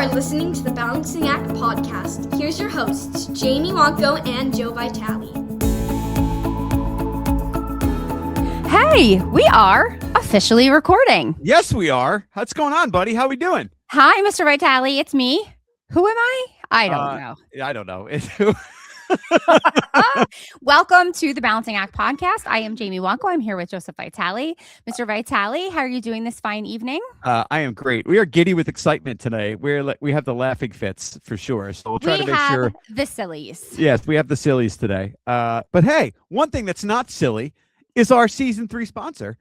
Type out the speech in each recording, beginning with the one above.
are listening to the Balancing Act podcast. Here's your hosts, Jamie Wonko and Joe Vitale. Hey, we are officially recording. Yes, we are. What's going on, buddy? How we doing? Hi, Mr. Vitale. It's me. Who am I? I don't know. I don't know. Welcome to the Balancing Act podcast. I am Jamie Wonko. I'm here with Joseph Vitale. Mr. Vitale, how are you doing this fine evening? I am great. We are giddy with excitement today. We have the laughing fits for sure. So we'll try to make sure. The sillies. Yes, we have the sillies today. But hey, one thing that's not silly is our season 3 sponsor.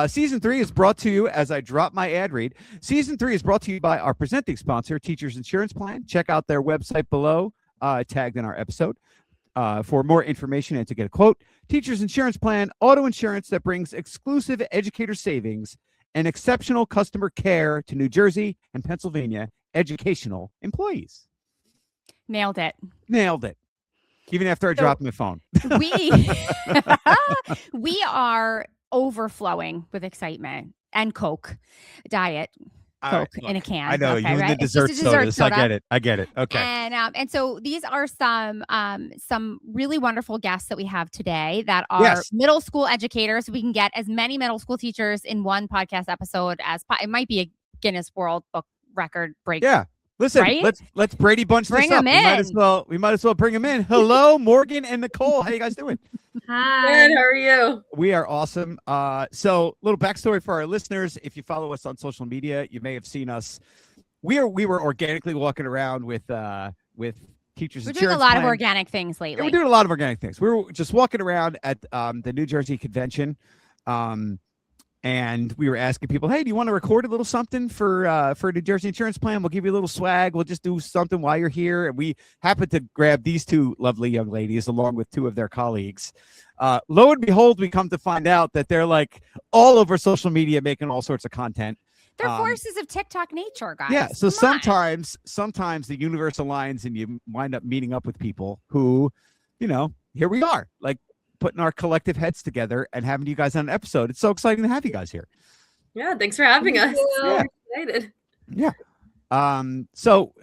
Season 3 is brought to you, as I drop my ad read, Season 3 is brought to you by our presenting sponsor, Teachers Insurance Plan. Check out their website below, tagged in our episode, for more information and to get a quote. Teachers Insurance Plan, auto insurance that brings exclusive educator savings and exceptional customer care to New Jersey and Pennsylvania educational employees. Nailed it. Even after I dropped my phone. We are overflowing with excitement and Coke, diet Coke in a can. I know, okay, you right? and the dessert sodas. I get it. Okay. And so these are some really wonderful guests that we have today that are middle school educators. We can get as many middle school teachers in one podcast episode as it might be a Guinness World Book record break. Yeah. Listen, right? let's Brady bunch bring this up. Them in. We might as well bring them in. Hello, Morgan and Nicole. How you guys doing? Hi. Good. How are you? We are awesome. So little backstory for our listeners. If you follow us on social media, you may have seen us. We were organically walking around with Teachers Insurance We're doing a lot Plan. of organic things lately. Yeah, we're doing a lot of organic things. We were just walking around at the New Jersey convention. And we were asking people, hey, do you want to record a little something for New Jersey Insurance Plan? We'll give you a little swag. We'll just do something while you're here. And we happened to grab these two lovely young ladies along with two of their colleagues. Lo and behold, we come to find out that they're like all over social media making all sorts of content. They're forces of TikTok nature, guys. Yeah. So sometimes the universe aligns and you wind up meeting up with people who, here we are. Like, putting our collective heads together and having you guys on an episode. It's so exciting to have you guys here. Yeah, thanks for having us. Yeah. We're excited. Yeah. So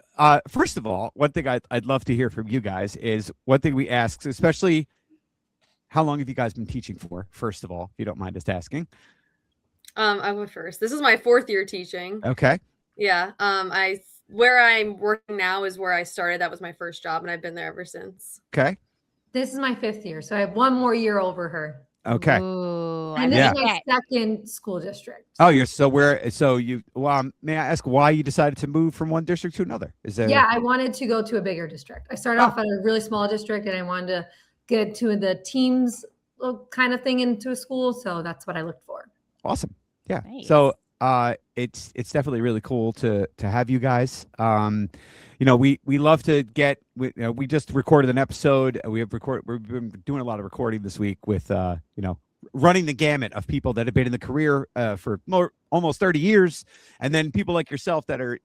first of all, one thing I'd love to hear from you guys is one thing we ask, especially how long have you guys been teaching for, first of all, if you don't mind us asking? I went first. This is my 4th year teaching. Okay. Yeah. Where I'm working now is where I started. That was my first job and I've been there ever since. Okay. This is my 5th year, so I have one more year over her. Okay. Ooh, and this is my 2nd school district. Oh, may I ask why you decided to move from one district to another? Yeah, I wanted to go to a bigger district. I started off at a really small district and I wanted to get to the teams kind of thing into a school. So that's what I looked for. Awesome. Yeah. Nice. So it's definitely really cool to have you guys. We love to get. We just recorded an episode. We've been doing a lot of recording this week with running the gamut of people that have been in the career for almost 30 years, and then people like yourself that are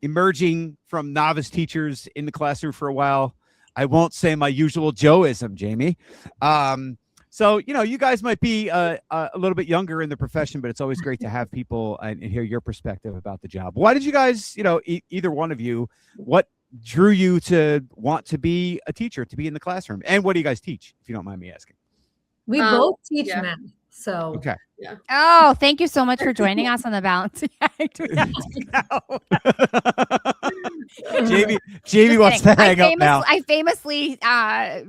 emerging from novice teachers in the classroom for a while. I won't say my usual Joeism, Jamie. So, you guys might be a little bit younger in the profession, but it's always great to have people and hear your perspective about the job. Why did you guys, either one of you, what drew you to want to be a teacher, to be in the classroom? And what do you guys teach, if you don't mind me asking? We both teach math. So, okay. Yeah. Oh, thank you so much for joining us on the Balancing Act. Jamie wants to hang up now. I famously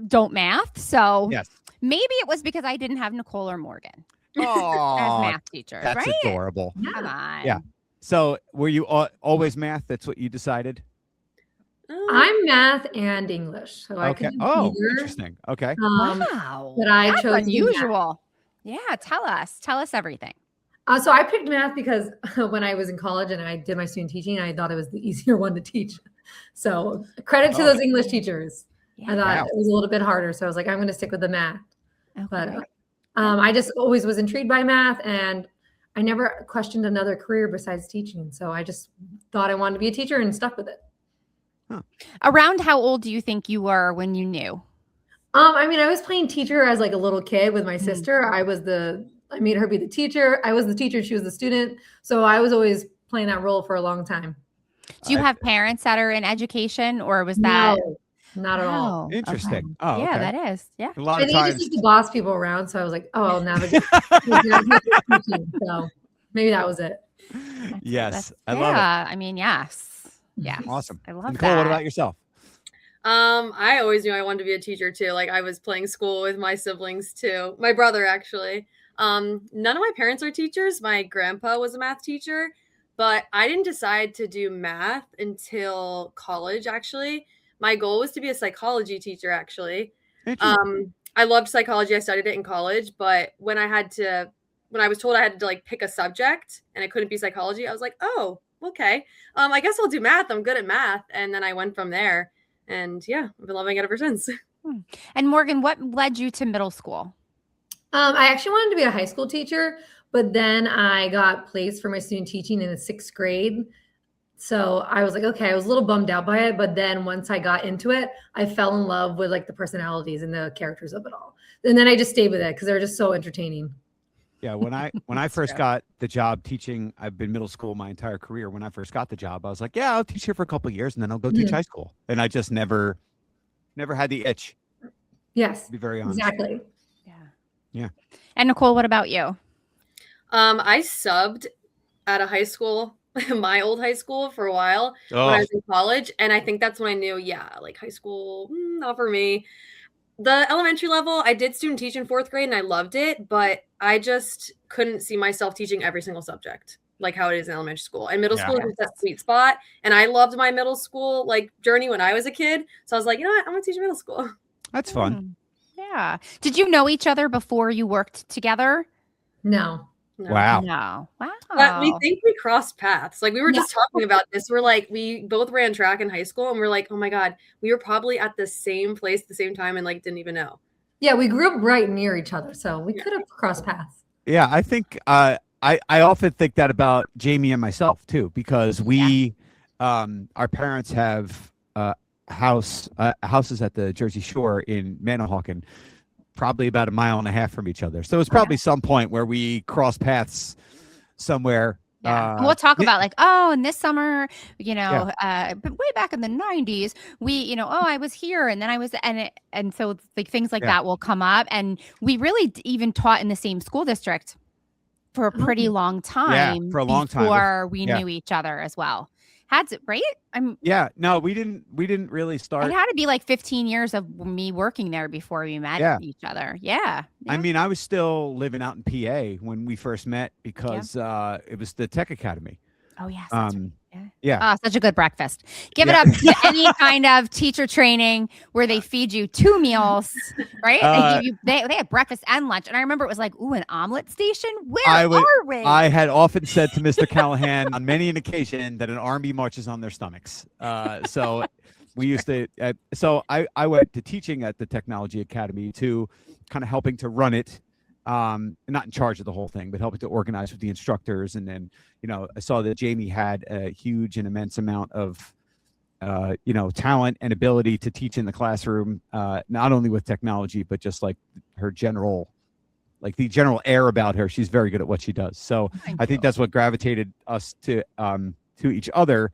don't math, so yes. Maybe it was because I didn't have Nicole or Morgan as math teachers. That's right? adorable. Come on. Yeah. So were you always math? That's what you decided? I'm math and English. So I can do either. Interesting. Okay. Wow. But I That's chose unusual. Yeah. Tell us everything. So I picked math because when I was in college and I did my student teaching, I thought it was the easier one to teach. So credit to those English teachers. Yeah. I thought it was a little bit harder. So I was like, I'm going to stick with the math. Okay. But I just always was intrigued by math and I never questioned another career besides teaching. So I just thought I wanted to be a teacher and stuck with it. Huh. Around how old do you think you were when you knew? I was playing teacher as like a little kid with my sister. I made her be the teacher. I was the teacher. She was the student. So I was always playing that role for a long time. Do you have parents that are in education, or was that? No, not at all. Interesting. Okay. Oh, yeah, okay. that is. Yeah. A lot I of think I times. just used to boss people around, so I was like, oh, I'll navigate. So maybe that was it. Yes, I love it. I mean, yes. Yeah. Awesome. I love Nicole, that. what about yourself? I always knew I wanted to be a teacher too. Like I was playing school with my siblings too. My brother actually. None of my parents are teachers. My grandpa was a math teacher, but I didn't decide to do math until college actually. My goal was to be a psychology teacher actually. I loved psychology. I studied it in college, but when I was told I had to like pick a subject and it couldn't be psychology, I was like, "Oh, okay. I guess I'll do math. I'm good at math." And then I went from there. And yeah, I've been loving it ever since. And Morgan, what led you to middle school? I actually wanted to be a high school teacher, but then I got placed for my student teaching in the 6th grade. So I was like, okay, I was a little bummed out by it. But then once I got into it, I fell in love with like the personalities and the characters of it all. And then I just stayed with it because they're just so entertaining. Yeah, when I first got the job teaching, I've been middle school my entire career. When I first got the job, I was like, yeah, I'll teach here for a couple of years and then I'll go teach high school. And I just never had the itch. Yes. To be very honest. Exactly. Yeah. And Nicole, what about you? I subbed at a high school, my old high school for a while when I was in college. And I think that's when I knew, like high school, not for me. The elementary level, I did student teach in 4th grade and I loved it, but I just couldn't see myself teaching every single subject like how it is in elementary school. And middle school is that sweet spot. And I loved my middle school like journey when I was a kid. So I was like, you know what? I'm going to teach middle school. That's fun. Yeah. Did you know each other before you worked together? No. Wow. No. Wow. But we think we crossed paths. Like we were just talking about this. We're like, we both ran track in high school and we're like, oh my God, we were probably at the same place at the same time and like didn't even know. Yeah, we grew up right near each other. So we could have crossed paths. Yeah, I think I often think that about Jamie and myself too, because we our parents have houses at the Jersey Shore in Manahawkin, probably about 1.5 miles from each other. So it's probably some point where we cross paths somewhere. We'll talk about like, and this summer, but way back in the 90s, we, I was here and then I was, and so like things like that will come up. And we really even taught in the same school district for a pretty long time. Yeah, for a long time before we knew each other as well. Had to, right? No, we didn't really start. It had to be like 15 years of me working there before we met each other. Yeah. I mean, I was still living out in PA when we first met because it was the Tech Academy. Oh, yes. Yeah. Oh, such a good breakfast. Give it up to any kind of teacher training where they feed you 2 meals, right? They had breakfast and lunch. And I remember it was like, ooh, an omelet station? Where are we? I had often said to Mr. Callahan on many an occasion that an army marches on their stomachs. So we used to, I went to teaching at the Technology Academy to kind of helping to run it. Not in charge of the whole thing, but helping to organize with the instructors. And then, I saw that Jamie had a huge and immense amount of, talent and ability to teach in the classroom, not only with technology, but just like her general air about her. She's very good at what she does. So I think that's what gravitated us to each other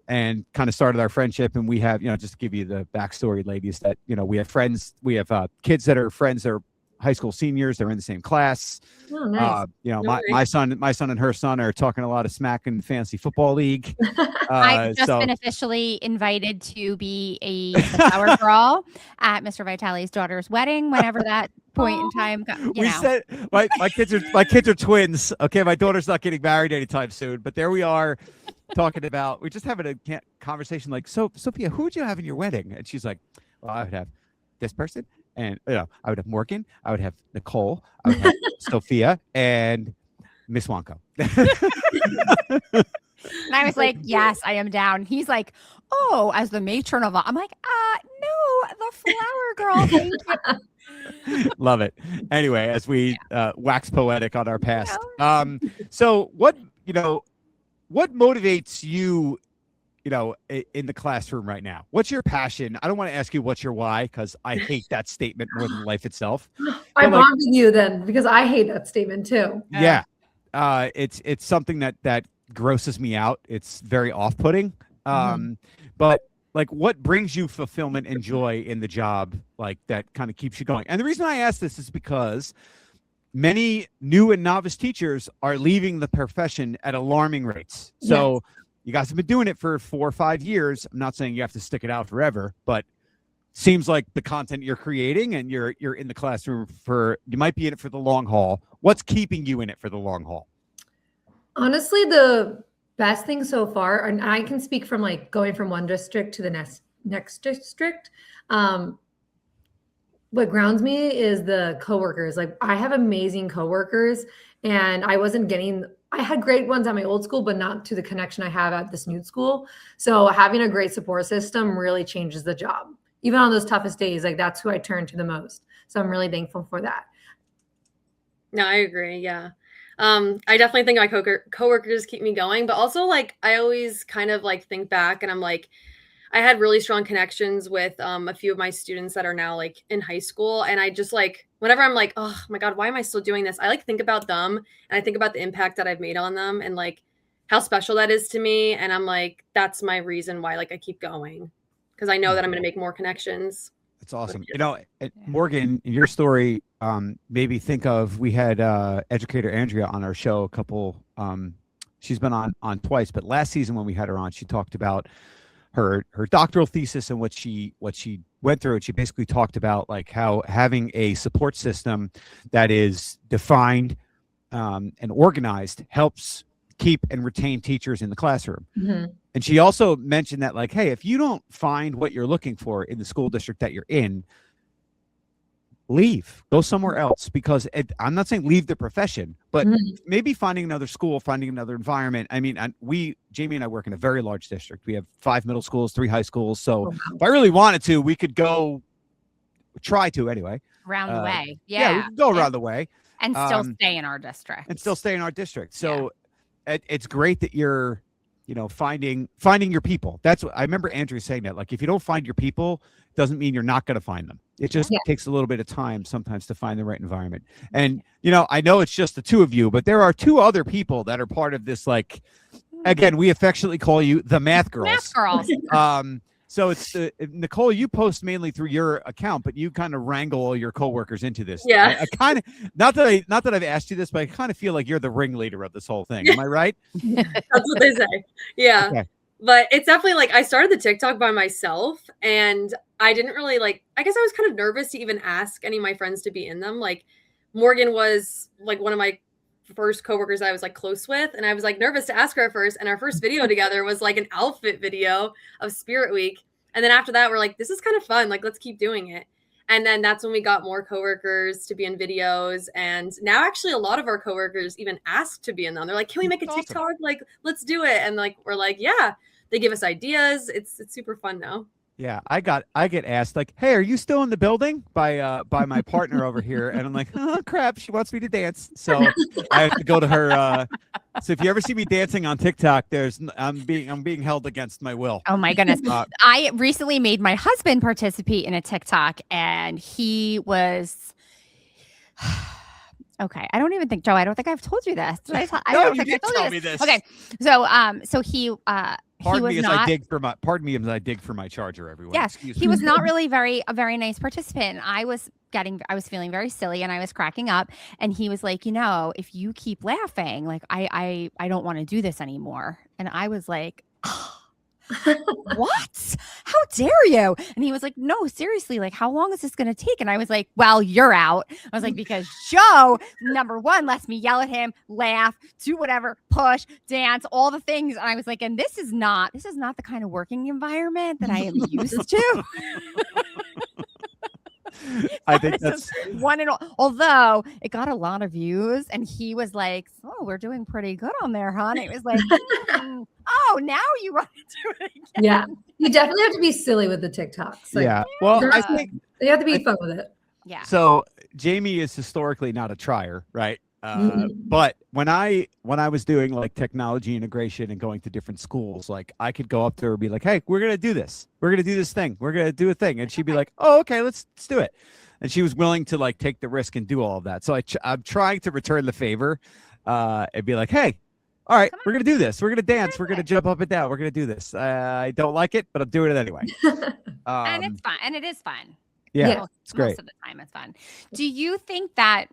and kind of started our friendship. And we have, just to give you the backstory, ladies, that, we have friends, we have kids that are friends that are high school seniors. They're in the same class. Oh, nice. My son and her son are talking a lot of smack in fantasy football league. I've just been officially invited to be a flower girl at Mr. Vitale's daughter's wedding whenever that point in time. Said my kids are twins. Okay, my daughter's not getting married anytime soon, but there we are talking about. We're just having a conversation like, so Sophia, who would you have in your wedding? And she's like, well, I would have this person. And I would have Morgan, I would have Nicole, I would have Sophia, and Miss Wanko. And I was like, yes, I am down. He's like, oh, as the matron of all. I'm like, no, the flower girl. Thank you. Love it. Anyway, as we wax poetic on our past. So what motivates you, in the classroom right now? What's your passion? I don't want to ask you what's your why, because I hate that statement more than life itself. I bond with you then, because I hate that statement too. Yeah. It's something that grosses me out. It's very off-putting. But like, what brings you fulfillment and joy in the job, like that kind of keeps you going? And the reason I ask this is because many new and novice teachers are leaving the profession at alarming rates. So you guys have been doing it for 4 or 5 years. I'm not saying you have to stick it out forever, but seems like the content you're creating and you're in the classroom you might be in it for the long haul. What's keeping you in it for the long haul? Honestly, the best thing so far, and I can speak from like going from one district to the next district. What grounds me is the coworkers. Like, I have amazing coworkers, and I had great ones at my old school, but not to the connection I have at this new school. So having a great support system really changes the job. Even on those toughest days, like that's who I turn to the most. So I'm really thankful for that. No, I agree. Yeah. I definitely think my coworkers keep me going, but also like I always kind of like think back and I'm like, I had really strong connections with a few of my students that are now like in high school. And I just like, whenever I'm like, oh my God, why am I still doing this? I like think about them and I think about the impact that I've made on them and like how special that is to me. And I'm like, that's my reason why like I keep going, because I know that I'm going to make more connections. That's awesome. You know, Morgan, your story made me think of, we had educator Andrea on our show a couple, she's been on twice, but last season when we had her on, she talked about her doctoral thesis and what she went through. And she basically talked about like how having a support system that is defined and organized helps keep and retain teachers in the classroom. And she also mentioned that like, hey, if you don't find what you're looking for in the school district that you're in, leave, go somewhere else, because I'm not saying leave the profession, but maybe finding another school, finding another environment. I mean, Jamie and I work in a very large district. We have 5 middle schools, 3 high schools. So if I really wanted to, we could try to anyway. Around the way. Yeah, we could go around the way. And still stay in our district. So it's great that you're, finding your people. That's what I remember Andrew saying, that like, if you don't find your people, doesn't mean you're not going to find them. It just takes a little bit of time sometimes to find the right environment. And, I know it's just the 2 of you, but there are 2 other people that are part of this. Like, again, we affectionately call you the math girls. So it's Nicole, you post mainly through your account, but you kind of wrangle all your coworkers into this. Yeah. I kind of, not that I've asked you this, but I kind of feel like you're the ringleader of this whole thing. Am I right? That's what they say. Yeah. Okay. But it's definitely like, I started the TikTok by myself and I didn't really I guess I was kind of nervous to even ask any of my friends to be in them. Like Morgan was like one of my first coworkers I was like close with. And I was like nervous to ask her at first. And our first video together was like an outfit video of Spirit Week. And then after that, we're like, this is kind of fun. Like, let's keep doing it. And then that's when we got more coworkers to be in videos. And now actually a lot of our coworkers even asked to be in them. They're like, can we make a TikTok? Awesome. Like, let's do it. And like, we're like, yeah, they give us ideas. It's super fun now. Yeah, I get asked like, "Hey, are you still in the building?" by my partner over here, and I'm like, "Oh crap, she wants me to dance." So I have to go to her. So if you ever see me dancing on TikTok, I'm being held against my will. Oh my goodness! I recently made my husband participate in a TikTok, and he was. Okay, I don't even think, Joe. I don't think I've told you this. Did I? No, you did tell me this. Okay, so he. Pardon me as I dig for my charger, everyone. Yes, he was not really a very nice participant. I was feeling very silly and I was cracking up. And he was like, if you keep laughing, like I don't want to do this anymore. And I was like, what? How dare you? And he was like, no, seriously, like how long is this going to take? And I was like, well, you're out. I was like, because Joe, number 1, lets me yell at him, laugh, do whatever, push, dance, all the things. And I was like, and this is not the kind of working environment that I am used to. I think that's one and all. Although it got a lot of views, and he was like, "Oh, we're doing pretty good on there, hon." It was like, "Oh, now you want to do it again." Yeah, you definitely have to be silly with the TikToks. Like, yeah, well, I think you have to be fun with it. Yeah. So Jamie is historically not a trier, right? But when I was doing like technology integration and going to different schools, like I could go up to her and be like, "Hey, we're gonna do this. We're gonna do this thing. We're gonna do a thing," and she'd be like, "Oh, okay, let's do it." And she was willing to like take the risk and do all of that. So I'm trying to return the favor and be like, "Hey, All right, we're going to do this. We're going to dance. We're going to jump up and down. We're going to do this. I don't like it, but I'm doing it anyway. And it's fun. And it is fun. Yeah, it's great. Most of the time it's fun. Do you think that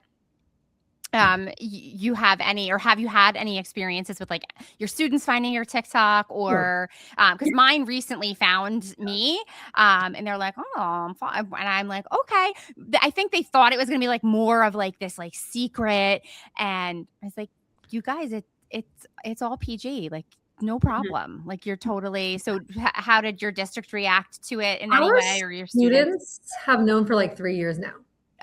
you have any, or have you had any experiences with like your students finding your TikTok, or because mine recently found me and they're like, oh, I'm fine. And I'm like, okay. I think they thought it was gonna be like more of like this like secret, and I was like, you guys, it's all PG, like no problem. Like you're totally. So how did your district react to it in any way, or your students have known for like 3 years now?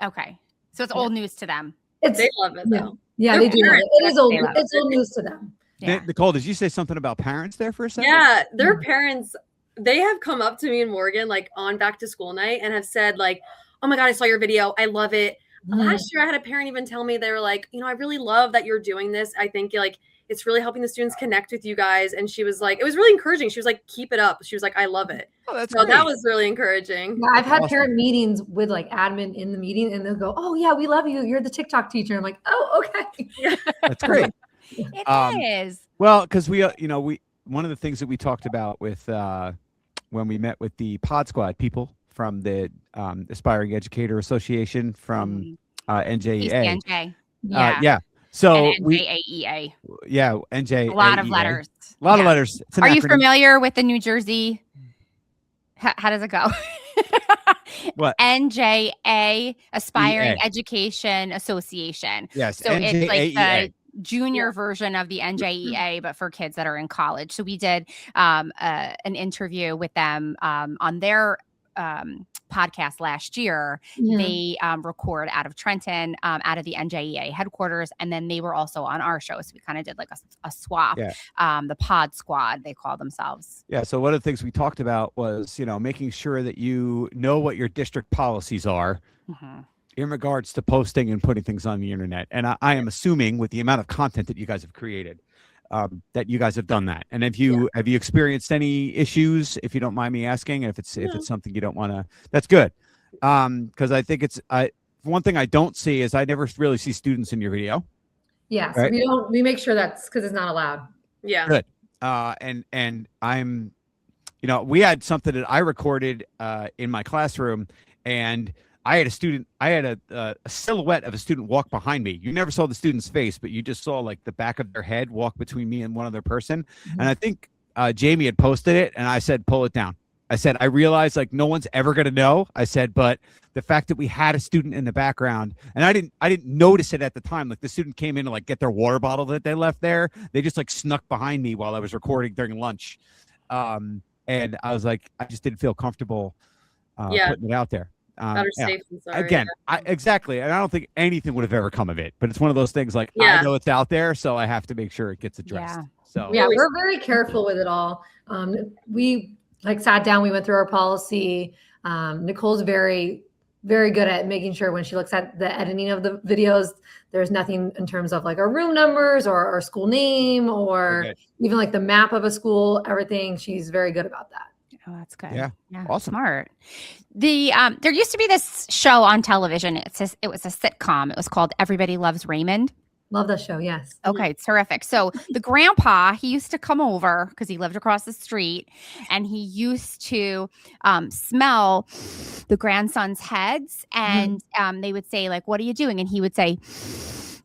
Okay, so it's old news to them. They love it though. Yeah, they do. It is old. It's old news to them. Yeah. Nicole, did you say something about parents there for a second? Yeah, their parents, they have come up to me and Morgan like on back to school night and have said like, oh my God, I saw your video. I love it. Last year I had a parent even tell me, they were like, I really love that you're doing this. I think like it's really helping the students connect with you guys. And she was like, it was really encouraging. She was like, keep it up. She was like, I love it. Oh, that's so great. that was really encouraging. Yeah, I've had parent meetings with like admin in the meeting, and they'll go, oh yeah, we love you. You're the TikTok teacher. I'm like, oh, okay. That's great. It is. Well, because we one of the things that we talked about with when we met with the Pod Squad people from the Aspiring Educator Association from NJEA. Yeah. So NJEA. NJEA. A lot of letters. A lot of letters. Are you familiar with the New Jersey? How does it go? What? NJEA, Aspiring Education Association. Yes. So NJEA. it's like the junior version of the NJEA, but for kids that are in college. So we did an interview with them on their podcast last year. They record out of Trenton, out of the NJEA headquarters, and then they were also on our show, so we kind of did like a swap. The Pod Squad, they call themselves. So one of the things we talked about was making sure that you know what your district policies are in regards to posting and putting things on the internet. And I am assuming with the amount of content that you guys have created that you guys have done that. And have you experienced any issues, if you don't mind me asking? If it's something you don't want to, that's good. Because I think one thing I don't see is I never really see students in your video. Yeah, so right? we make sure that's because it's not allowed. Yeah. Good. And I'm, we had something that I recorded in my classroom, and I had a silhouette of a student walk behind me. You never saw the student's face, but you just saw like the back of their head walk between me and one other person. And I think Jamie had posted it, and I said, pull it down. I said, I realized like no one's ever going to know. I said, but the fact that we had a student in the background, and I didn't notice it at the time. Like the student came in to like get their water bottle that they left there. They just like snuck behind me while I was recording during lunch. And I was like, I just didn't feel comfortable putting it out there. Safe and sorry. Again, exactly. And I don't think anything would have ever come of it, but it's one of those things like, I know it's out there, so I have to make sure it gets addressed. So we're very careful with it all. We like sat down, we went through our policy. Nicole's very, very good at making sure when she looks at the editing of the videos, there's nothing in terms of like our room numbers or our school name or even like the map of a school, everything. She's very good about that. Oh, that's good. Yeah. Awesome. Smart. There used to be this show on television. It was a sitcom. It was called Everybody Loves Raymond. Love that show. Yes. Okay. Terrific. So the grandpa, he used to come over because he lived across the street, and he used to smell the grandson's heads, and they would say like, what are you doing? And he would say,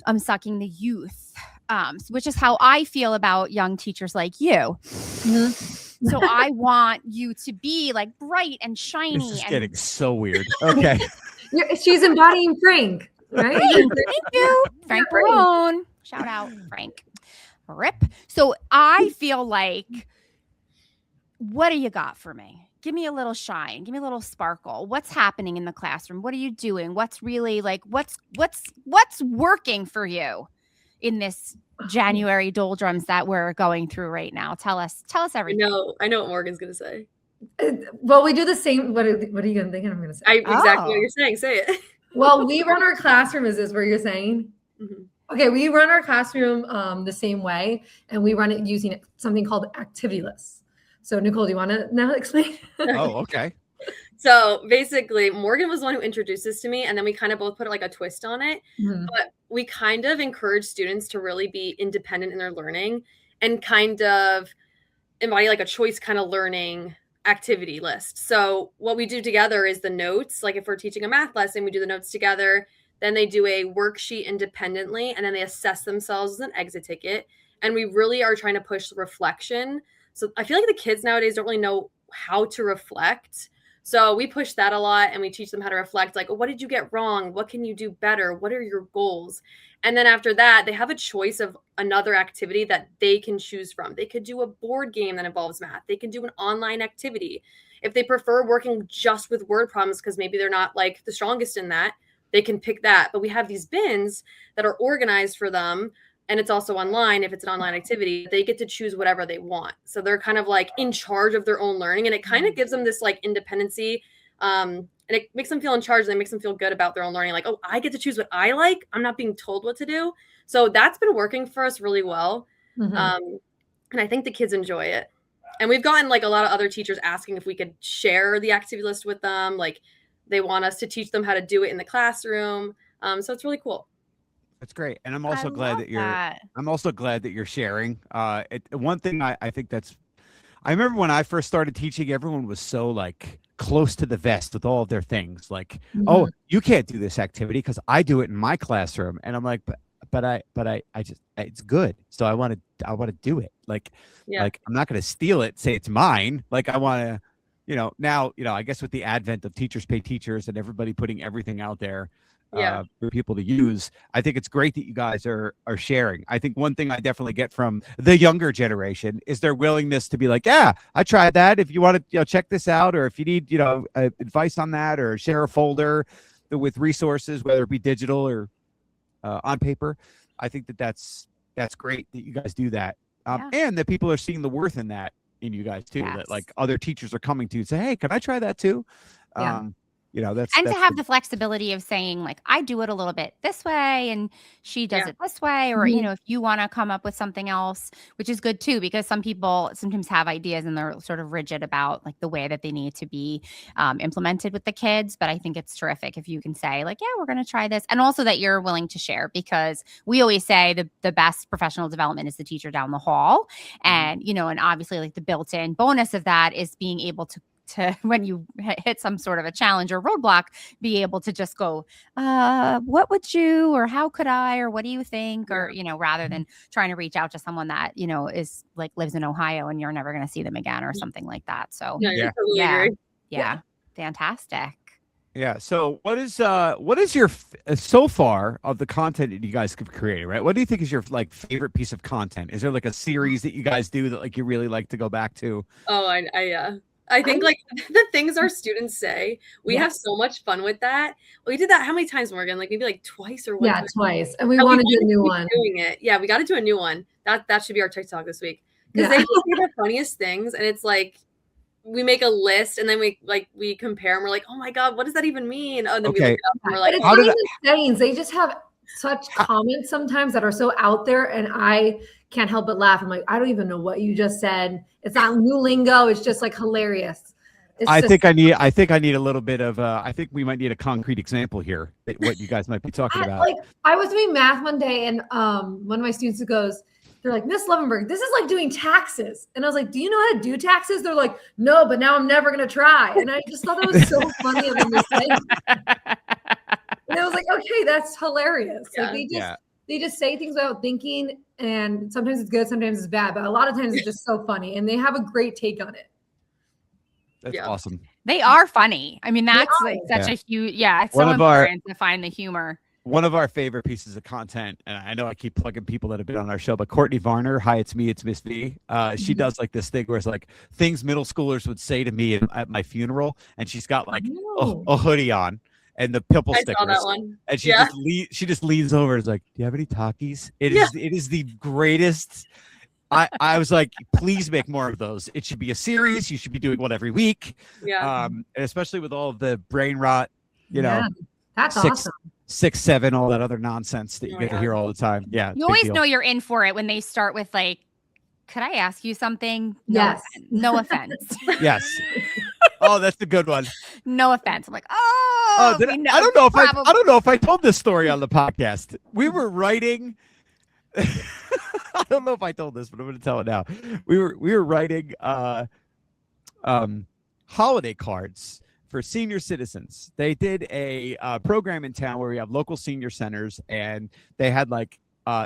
I'm sucking the youth, which is how I feel about young teachers like you. So I want you to be like bright and shiny. This is getting so weird. Okay. She's embodying Frank, right? Thank you. Frank Barone. Shout out, Frank. Rip. So I feel like, what do you got for me? Give me a little shine. Give me a little sparkle. What's happening in the classroom? What are you doing? What's really like, what's working for you in this January doldrums that we're going through right now? Tell us everything. I know what Morgan's gonna say. Well, we do the same. What are you gonna think I'm gonna say? Exactly what you're saying. Say it. Well, we run our classroom. Is this what you're saying? Okay, we run our classroom the same way, and we run it using something called activity lists. So, Nicole, do you want to now explain? Oh, okay. So basically, Morgan was the one who introduced this to me, and then we kind of both put like a twist on it. Mhm. But we kind of encourage students to really be independent in their learning and kind of embody like a choice kind of learning activity list. So what we do together is the notes. Like if we're teaching a math lesson, we do the notes together. Then they do a worksheet independently, and then they assess themselves as an exit ticket. And we really are trying to push reflection. So I feel like the kids nowadays don't really know how to reflect. So we push that a lot, and we teach them how to reflect. Like, what did you get wrong? What can you do better? What are your goals? And then after that, they have a choice of another activity that they can choose from. They could do a board game that involves math. They can do an online activity. If they prefer working just with word problems because maybe they're not like the strongest in that, they can pick that. But we have these bins that are organized for them. And it's also online. If it's an online activity, they get to choose whatever they want. So they're kind of like in charge of their own learning. And it kind of gives them this like independency. And it makes them feel in charge, and it makes them feel good about their own learning. Like, oh, I get to choose what I like. I'm not being told what to do. So that's been working for us really well. And I think the kids enjoy it. And we've gotten like a lot of other teachers asking if we could share the activity list with them. Like they want us to teach them how to do it in the classroom. So it's really cool. That's great. And I'm also glad that you're sharing. One thing I think I remember when I first started teaching, everyone was so like close to the vest with all of their things. Like, oh, you can't do this activity because I do it in my classroom. And I'm like, but I just, it's good. So I want to do it. Like I'm not going to steal it, say it's mine. Like I want to, now, I guess with the advent of teachers pay teachers and everybody putting everything out there, for people to use, I think it's great that you guys are sharing. I think one thing I definitely get from the younger generation is their willingness to be like, yeah, I tried that. If you want to check this out, or if you need advice on that, or share a folder with resources, whether it be digital or on paper, I think that's great that you guys do that, and that people are seeing the worth in that in you guys too. That like other teachers are coming to you and say, hey, can I try that too? That's to have the flexibility of saying like, I do it a little bit this way and she does it this way, or if you want to come up with something else, which is good too, because some people sometimes have ideas and they're sort of rigid about like the way that they need to be implemented with the kids. But I think it's terrific if you can say like, yeah, we're going to try this, and also that you're willing to share, because we always say the best professional development is the teacher down the hall, and and obviously like the built-in bonus of that is being able to when you hit some sort of a challenge or roadblock, be able to just go, what would you, or how could I, or what do you think? Or, rather than trying to reach out to someone that, is like lives in Ohio and you're never going to see them again or something like that. So fantastic. Yeah. So what is your, so far of the content that you guys have created, right? What do you think is your like favorite piece of content? Is there like a series that you guys do that like you really like to go back to? Oh, I think like the things our students say, we have so much fun with that. We did that how many times, Morgan? Like maybe like twice or once. Yeah, twice. And we want to do a new one. Doing it. Yeah, we got to do a new one. That should be our TikTok this week. Because they just say the funniest things, and it's like we make a list and then we compare and we're like, oh my God, what does that even mean? Oh, and then we look it up and we're like, but it's not even sayings. They just have such comments sometimes that are so out there, and I can't help but laugh. I'm like, I don't even know what you just said. It's not new lingo. It's just like hilarious. I think I need a little bit of I think we might need a concrete example here that what you guys might be talking about. Like I was doing math one day, and one of my students goes, they're like, Miss Levenberg, this is like doing taxes. And I was like, do you know how to do taxes? They're like, no, but now I'm never going to try. And I just thought that was so funny of them to say. And I was like, okay, that's hilarious. Like they just say things without thinking, and sometimes it's good, sometimes it's bad, but a lot of times it's just so funny, and they have a great take on it. That's awesome. They are funny. I mean, that's like such a huge, it's so important to find the humor. One of our favorite pieces of content, and I know I keep plugging people that have been on our show, but Courtney Varner, hi, it's me, it's Miss V. She does like this thing where it's like things middle schoolers would say to me at my funeral, and she's got like a hoodie on and the pimple stickers. I saw that one. And she just leans over and is like, do you have any Takis? It is the greatest. I was like, please make more of those. It should be a series. You should be doing one every week. Yeah. And especially with all of the brain rot, that's awesome. 6, 7, all that other nonsense that you get to hear all the time. Yeah. You always know you're in for it when they start with like, could I ask you something? Yes. No offense. Yes. Oh, that's a good one. No offense. I'm like, I don't know if I told this story on the podcast. We were writing. I don't know if I told this, but I'm going to tell it now. We were writing holiday cards for senior citizens. They did a program in town where we have local senior centers, and they had like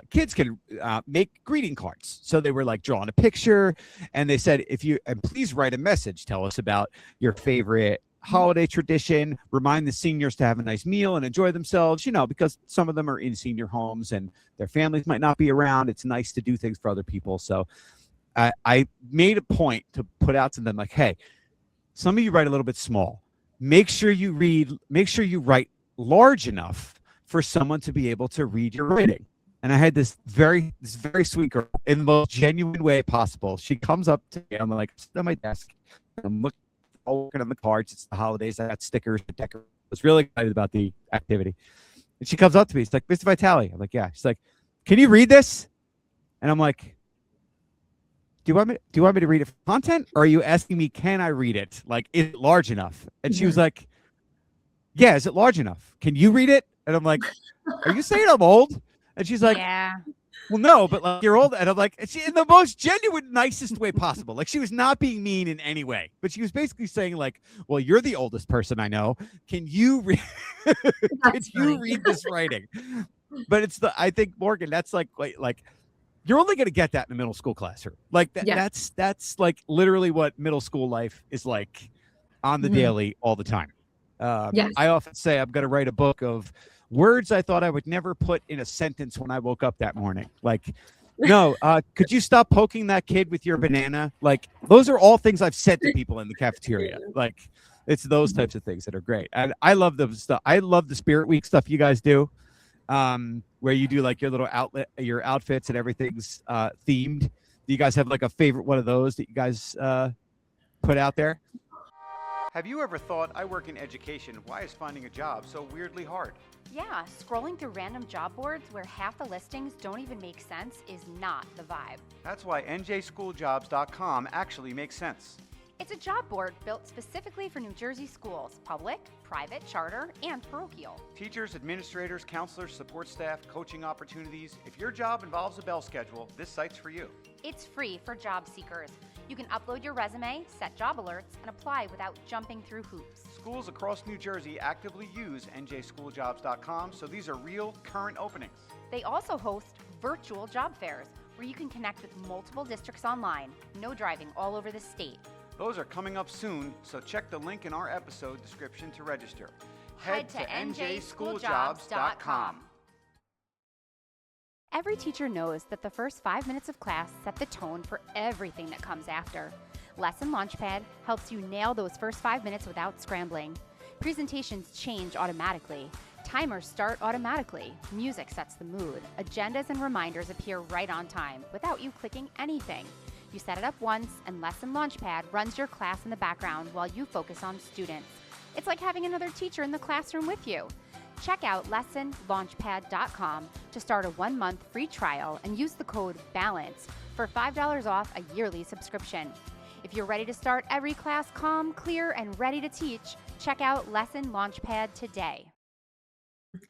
kids can make greeting cards. So they were like drawing a picture, and they said, please write a message. Tell us about your favorite holiday tradition. Remind the seniors to have a nice meal and enjoy themselves, because some of them are in senior homes and their families might not be around. It's nice to do things for other people. So I made a point to put out to them like, hey, some of you write a little bit small. Make sure you write large enough for someone to be able to read your writing. And I had this very sweet girl in the most genuine way possible. She comes up to me. I'm like, sit on my desk. I'm looking on the cards. It's the holidays. I got stickers, the decor. I was really excited about the activity. And she comes up to me. She's like, Mr. Vitale. I'm like, yeah. She's like, can you read this? And I'm like, do you want me to read it for content? Or are you asking me, can I read it? Like, is it large enough? And she was like, yeah, is it large enough? Can you read it? And I'm like, are you saying I'm old? And she's like, yeah. Well, no, but like you're old. And I'm like, she, in the most genuine, nicest way possible. Like she was not being mean in any way, but she was basically saying like, well, you're the oldest person I know. Can you read, read this writing? But I think Morgan, that's like you're only going to get that in a middle school classroom. Like that's like literally what middle school life is like on the daily all the time. I often say I'm going to write a book of words I thought I would never put in a sentence when I woke up that morning. Like, no, could you stop poking that kid with your banana? Like, those are all things I've said to people in the cafeteria. Like, it's those types of things that are great. And I love the stuff. I love the Spirit Week stuff you guys do, where you do like your little your outfits and everything's themed. Do you guys have like a favorite one of those that you guys put out there? Have you ever thought, I work in education, why is finding a job so weirdly hard? Yeah, scrolling through random job boards where half the listings don't even make sense is not the vibe. That's why NJSchoolJobs.com actually makes sense. It's a job board built specifically for New Jersey schools, public, private, charter, and parochial. Teachers, administrators, counselors, support staff, coaching opportunities. If your job involves a bell schedule, this site's for you. It's free for job seekers. You can upload your resume, set job alerts, and apply without jumping through hoops. Schools across New Jersey actively use NJSchoolJobs.com, so these are real, current openings. They also host virtual job fairs where you can connect with multiple districts online. No driving all over the state. Those are coming up soon, so check the link in our episode description to register. Head to NJSchoolJobs.com. Every teacher knows that the first 5 minutes of class set the tone for everything that comes after. Lesson Launchpad helps you nail those first 5 minutes without scrambling. Presentations change automatically. Timers start automatically. Music sets the mood. Agendas and reminders appear right on time without you clicking anything. You set it up once, and Lesson Launchpad runs your class in the background while you focus on students. It's like having another teacher in the classroom with you. Check out lessonlaunchpad.com to start a 1-month free trial and use the code BALANCE for $5 off a yearly subscription. If you're ready to start every class calm, clear, and ready to teach, check out Lesson Launchpad today.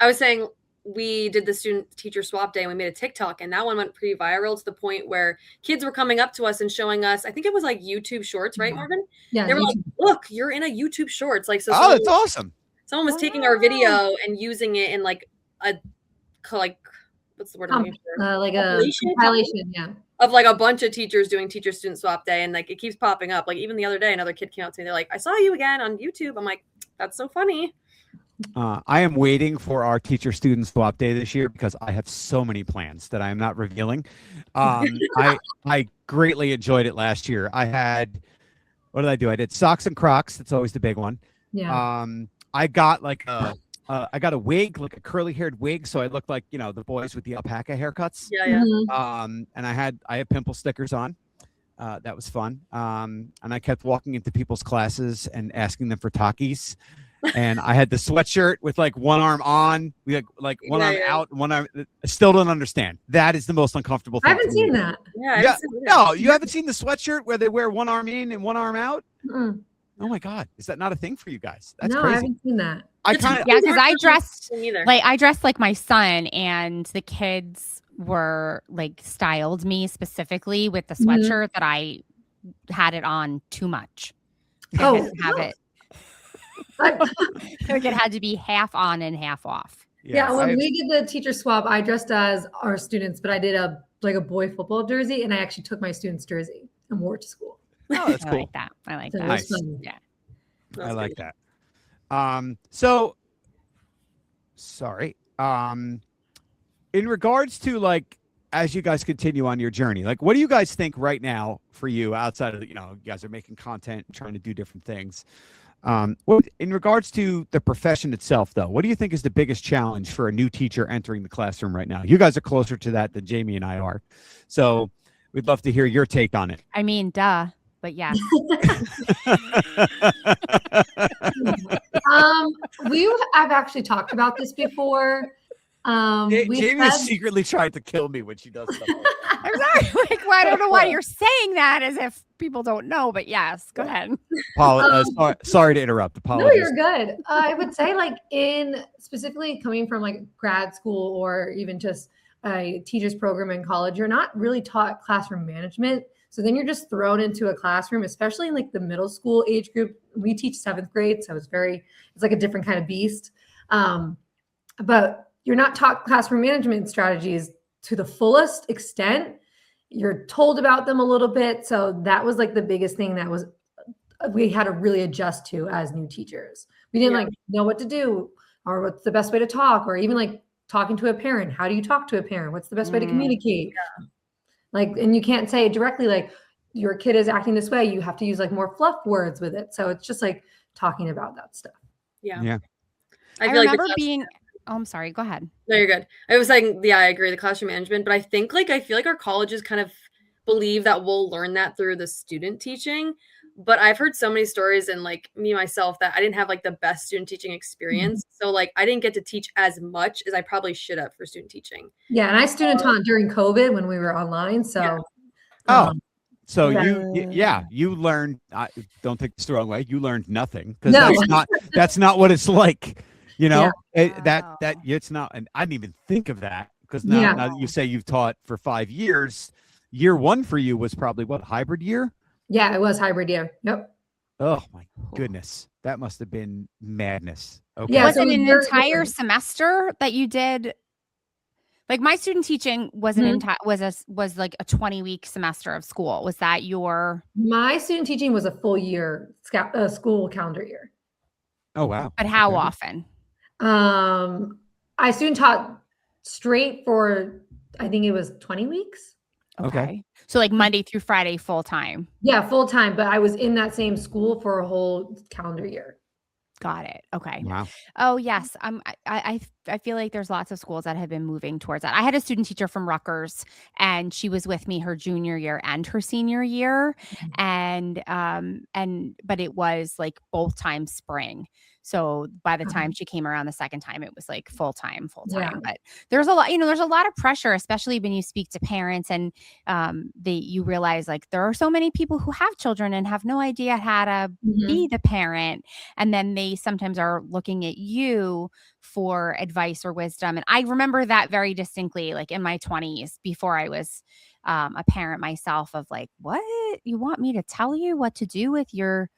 I was saying we did the student-teacher swap day and we made a TikTok, and that one went pretty viral to the point where kids were coming up to us and showing us, I think it was like YouTube Shorts, right, Morgan? Yeah. They were like, look, you're in a YouTube Shorts. Like, so that's awesome. Someone was taking our video and using it in like what's the word? Like a compilation, yeah. Of like a bunch of teachers doing teacher-student swap day, and like it keeps popping up. Like even the other day, another kid came out to me. They're like, I saw you again on YouTube. I'm like, that's so funny. I am waiting for our teacher-student swap day this year because I have so many plans that I am not revealing. I greatly enjoyed it last year. I had, what did I do? I did socks and Crocs. That's always the big one. Yeah. I got like I got a wig, like a curly-haired wig, so I looked like, the boys with the alpaca haircuts. Yeah, yeah. Mm-hmm. And I had pimple stickers on. That was fun. And I kept walking into people's classes and asking them for Takis. And I had the sweatshirt with like one arm on, like one arm out, one arm. I still don't understand. That is the most uncomfortable thing. I haven't seen that. Yeah. No, you haven't seen the sweatshirt where they wear one arm in and one arm out? Mm-mm. Oh my God. Is that not a thing for you guys? That's no, crazy. I haven't seen that. Because I dressed like my son, and the kids were like styled me specifically with the sweatshirt that I had it on too much. I didn't have it. Like it had to be half on and half off. Yeah, when we did the teacher swap, I dressed as our students, but I did a boy football jersey, and I actually took my student's jersey and wore it to school. Oh, that's cool. I like that. I like that. Nice. Yeah. I like that. So sorry. In regards to like, as you guys continue on your journey, like, what do you guys think right now for you outside of, you guys are making content, trying to do different things. What, in regards to the profession itself, though, what do you think is the biggest challenge for a new teacher entering the classroom right now? You guys are closer to that than Jamie and I are. So we'd love to hear your take on it. I mean, duh. But yeah. I've actually talked about this before. Jamie is secretly trying to kill me when she does stuff like that. I'm sorry. Like, well, I don't know why you're saying that as if people don't know, but yes, go ahead. Sorry to interrupt. Apologies. No, you're good. I would say, like, in specifically coming from like grad school or even just a teacher's program in college, you're not really taught classroom management. So then you're just thrown into a classroom, especially in like the middle school age group. We teach 7th grade, so it's like a different kind of beast. But you're not taught classroom management strategies to the fullest extent. You're told about them a little bit. So that was like the biggest thing we had to really adjust to as new teachers. We didn't like know what to do or what's the best way to talk, or even like talking to a parent. How do you talk to a parent? What's the best way to communicate? Yeah. Like, and you can't say directly, like, your kid is acting this way. You have to use like more fluff words with it. So it's just like talking about that stuff. Yeah. Yeah. I remember being, I'm sorry, go ahead. No, you're good. I was saying, yeah, I agree, the classroom management, but I feel like our colleges kind of believe that we'll learn that through the student teaching. But I've heard so many stories, and like me myself, that I didn't have like the best student teaching experience. So like I didn't get to teach as much as I probably should have for student teaching. Yeah, and I student taught during COVID when we were online. So you learned. I don't take this the wrong way. You learned nothing, because that's not what it's like. It's not. And I didn't even think of that, because now that you say you've taught for 5 years, year one for you was probably what, hybrid year? Yeah, it was hybrid year. Yep. Oh my goodness, that must have been madness. Okay. Yeah, was it an entire semester that you did? Like, my student teaching was was like a 20-week semester of school. Was that your? My student teaching was a full year school calendar year. Oh wow! But how often? I student taught straight for, I think it was 20 weeks. Okay. So like Monday through Friday, full time. Yeah, full time. But I was in that same school for a whole calendar year. Got it. Okay. Wow. Oh yes. I feel like there's lots of schools that have been moving towards that. I had a student teacher from Rutgers, and she was with me her junior year and her senior year, but it was like both times spring. So by the time she came around the second time, it was like full time. Yeah. But there's a lot of pressure, especially when you speak to parents, and you realize like there are so many people who have children and have no idea how to be the parent. And then they sometimes are looking at you for advice or wisdom. And I remember that very distinctly, like in my 20s, before I was a parent myself, of like, what, you want me to tell you what to do with your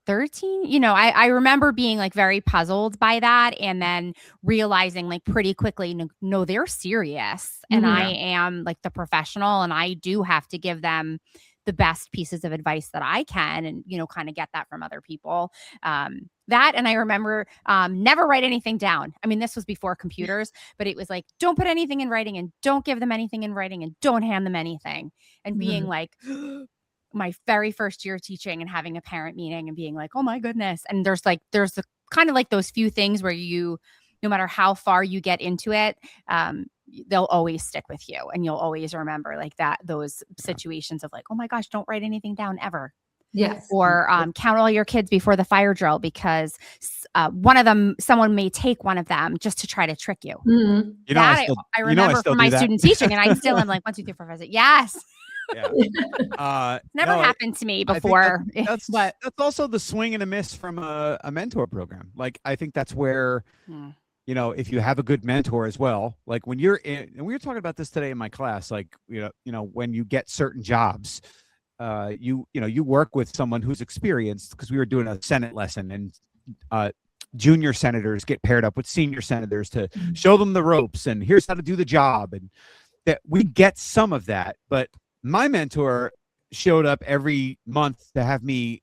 13? I remember being like very puzzled by that, and then realizing like pretty quickly, no, they're serious, and I am like the professional, and I do have to give them the best pieces of advice that I can, and kind of get that from other people. And I remember never write anything down. I mean, this was before computers, but it was like, don't put anything in writing, and don't give them anything in writing, and don't hand them anything. And being like, my very first year teaching and having a parent meeting and being like, oh my goodness. And there's the kind of like those few things where you, no matter how far you get into it, they'll always stick with you, and you'll always remember like those situations of like, oh my gosh, don't write anything down ever. Yes. Or count all your kids before the fire drill, because someone may take one of them just to try to trick you. Mm-hmm. I remember from my student teaching, and I still am like 1, 2, 3, 4, 5, 6. Yes. Never happened to me before. That's also the swing and a miss from a mentor program. Like, I think that's where, you know, if you have a good mentor as well, like when you're in, and we were talking about this today in my class, like, you know, when you get certain jobs, you work with someone who's experienced, because we were doing a Senate lesson, and junior senators get paired up with senior senators to show them the ropes, and here's how to do the job. And that we get some of that, but my mentor showed up every month to have me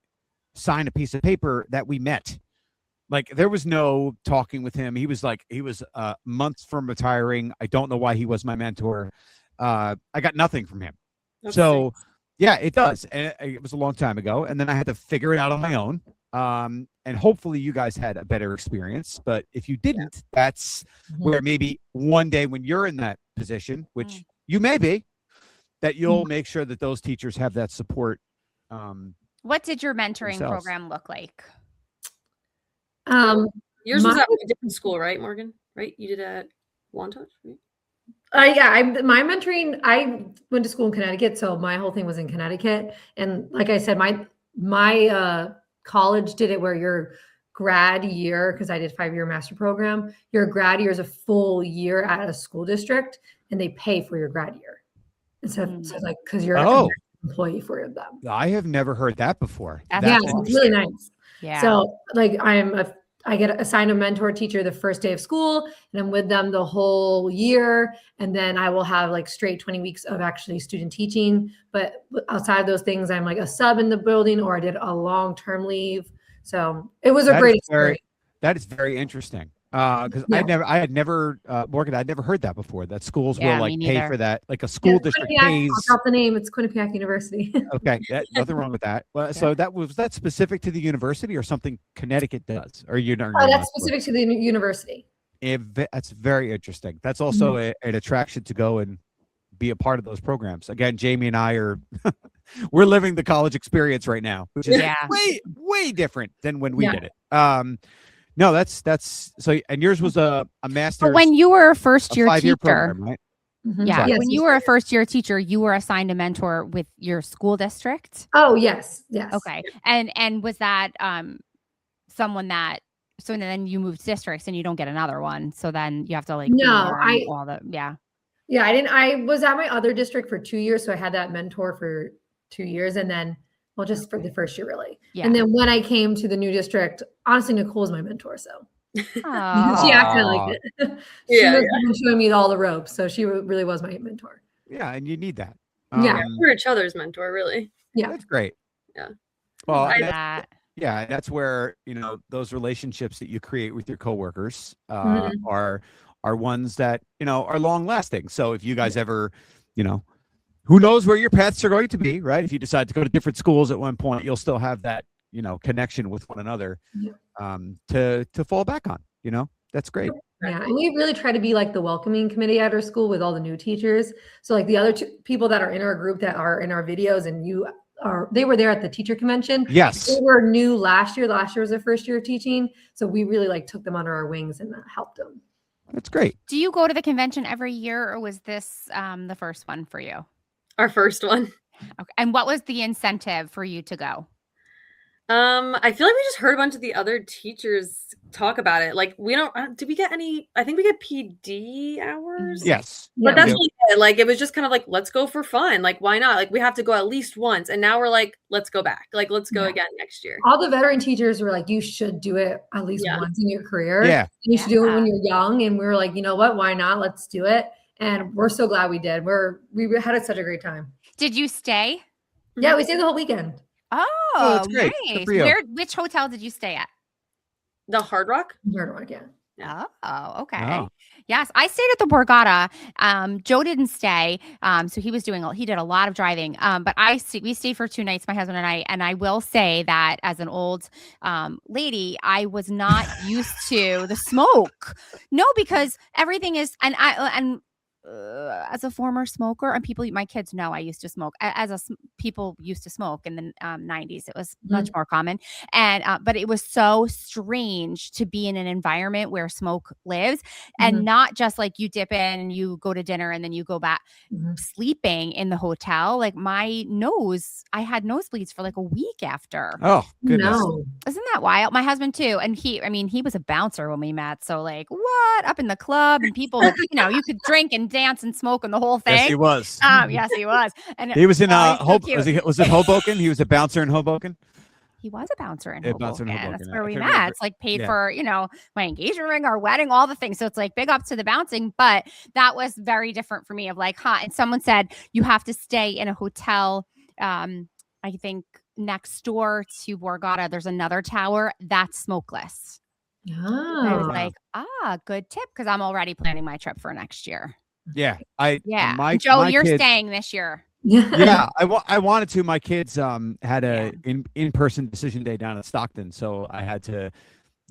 sign a piece of paper that we met. Like, there was no talking with him. He was months from retiring. I don't know why he was my mentor. I got nothing from him. So yeah, it does. And it was a long time ago. And then I had to figure it out on my own. And hopefully you guys had a better experience. But if you didn't, that's where maybe one day when you're in that position, which you may be, that you'll make sure that those teachers have that support. What did your mentoring program look like? Yours was at a different school, right, Morgan? Right? You did at Wantage, right? My mentoring, I went to school in Connecticut, so my whole thing was in Connecticut. And like I said, my college did it where your grad year, because I did 5-year master program, your grad year is a full year at a school district, and they pay for your grad year. So like, because you're an employee for them. I have never heard that before. So it's really nice. Yeah. So like I get assigned a mentor teacher the first day of school, and I'm with them the whole year. And then I will have like straight 20 weeks of actually student teaching. But outside of those things, I'm like a sub in the building, or I did a long-term leave. So it was a great experience. That is very interesting. Because I had never, Morgan, I'd never heard that before, that schools will like pay for that. Like a school district pays. I'll drop the name. It's Quinnipiac University. Okay. Nothing wrong with that. Well, so was that specific to the university or something Connecticut does? Or that's specific to the university. That's very interesting. That's also an attraction to go and be a part of those programs. Again, Jamie and I are, we're living the college experience right now, which is way different than when we did it. No, that's so. And yours was a master's. But when you were a first-year teacher, program, right? Yeah, when you were a first-year teacher, you were assigned a mentor with your school district. Oh yes. Okay, and was that someone that? So then you moved districts and you don't get another one. So then you have to like I didn't. I was at my other district for 2 years, so I had that mentor for 2 years, and then. Well, just for the first year, really. Yeah. And then when I came to the new district, honestly, Nicole is my mentor. So she acted like it. She was showing me all the ropes. So she really was my mentor. Yeah. And you need that. We're each other's mentor, really. Yeah. That's great. Yeah. Well, that's where, those relationships that you create with your coworkers are ones that, are long lasting. So if you guys ever, who knows where your paths are going to be, right? If you decide to go to different schools at one point, you'll still have that, connection with one another to fall back on, that's great. Yeah. And we really try to be like the welcoming committee at our school with all the new teachers. So like the other two people that are in our group that are in our videos, and they were there at the teacher convention. Yes. They were new last year. Last year was their first year of teaching. So we really took them under our wings and helped them. That's great. Do you go to the convention every year, or was this the first one for you? Our first one. Okay. And what was the incentive for you to go? I feel like we just heard a bunch of the other teachers talk about it. Like, we don't, did we get any, I think we get PD hours. Yes. But that's really it. Like, it was just kind of like, let's go for fun. Like, why not? Like, we have to go at least once. And now we're like, let's go back. Like, let's go again next year. All the veteran teachers were like, you should do it at least once in your career. Yeah. You should do it when you're young. And we were like, you know what? Why not? Let's do it. And we're so glad we did. We had such a great time. Did you stay? Yeah, we stayed the whole weekend. Oh, that's great. Nice. Which hotel did you stay at? The Hard Rock? Hard Rock, yeah. Oh, okay. Oh. Yes, I stayed at the Borgata. Joe didn't stay, so he did a lot of driving. But we stayed for 2 nights, my husband and I. And I will say that as an old lady, I was not used to the smoke. No, because everything is, and as a former smoker, and my kids know I used to smoke. People used to smoke in the 90s. It was much more common. And, but it was so strange to be in an environment where smoke lives and not just like you dip in and you go to dinner and then you go back sleeping in the hotel. Like I had nosebleeds for like a week after. Oh, goodness. No. Isn't that wild? My husband too. And he was a bouncer when we met. So like what up in the club and people, you could drink and dance and smoke and the whole thing. Yes, he was. Yes, he was. And he was in so was it Hoboken? He was a bouncer in Hoboken. He was a bouncer in Hoboken. That's where we met. Remember. It's like paid for, my engagement ring, our wedding, all the things. So it's like big up to the bouncing. But that was very different for me of like, and someone said you have to stay in a hotel. I think next door to Borgata, there's another tower that's smokeless. Oh. I was like, good tip, because I'm already planning my trip for next year. Yeah. Joe, you're staying this year. Yeah, I wanted to. My kids had a in-person decision day down at Stockton, so I had to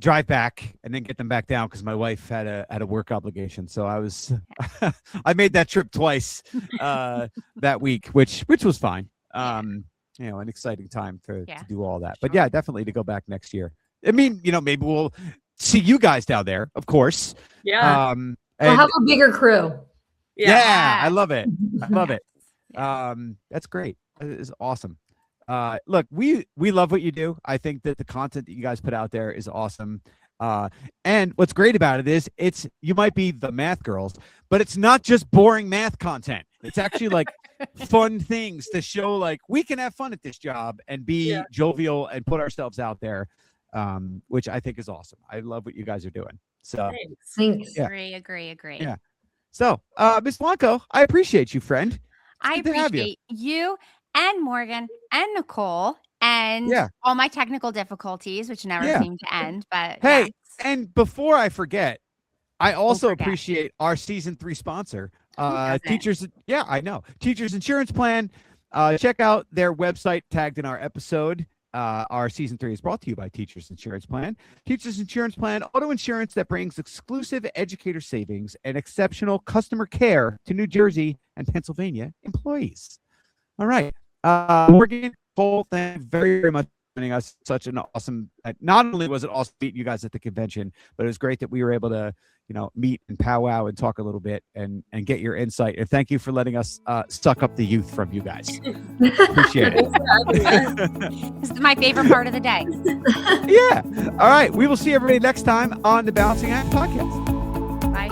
drive back and then get them back down because my wife had a work obligation. So I made that trip twice that week, which was fine. An exciting time to do all that. But yeah, definitely to go back next year. I mean, maybe we'll see you guys down there, of course. Yeah. We'll have a bigger crew. Yeah, I love it. I love it. That's great. It is awesome. Look, we love what you do. I think that the content that you guys put out there is awesome. And what's great about it is you might be the math girls, but it's not just boring math content. It's actually like fun things to show like we can have fun at this job and be jovial and put ourselves out there, which I think is awesome. I love what you guys are doing. So thanks. Yeah. Agree. Yeah. So, Ms. Blanco, I appreciate you, friend. I appreciate you and Morgan and Nicole and all my technical difficulties, which never seem to end. But hey, and before I forget, I also appreciate our season 3 sponsor, Teachers. Yeah, I know. Teachers Insurance Plan. Check out their website tagged in our episode. Our season 3 is brought to you by Teachers Insurance Plan. Teachers Insurance Plan, auto insurance that brings exclusive educator savings and exceptional customer care to New Jersey and Pennsylvania employees. All right. Morgan, Nicole, thank you very, very much for joining us. Such an awesome, not only was it awesome meeting you guys at the convention, but it was great that we were able to, meet and powwow and talk a little bit and get your insight. And thank you for letting us suck up the youth from you guys. Appreciate it. This is my favorite part of the day. Yeah. All right. We will see everybody next time on the Balancing Act podcast. Bye.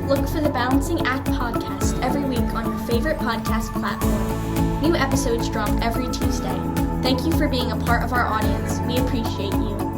Look for the Balancing Act podcast every week on your favorite podcast platform. New episodes drop every Tuesday. Thank you for being a part of our audience. We appreciate you.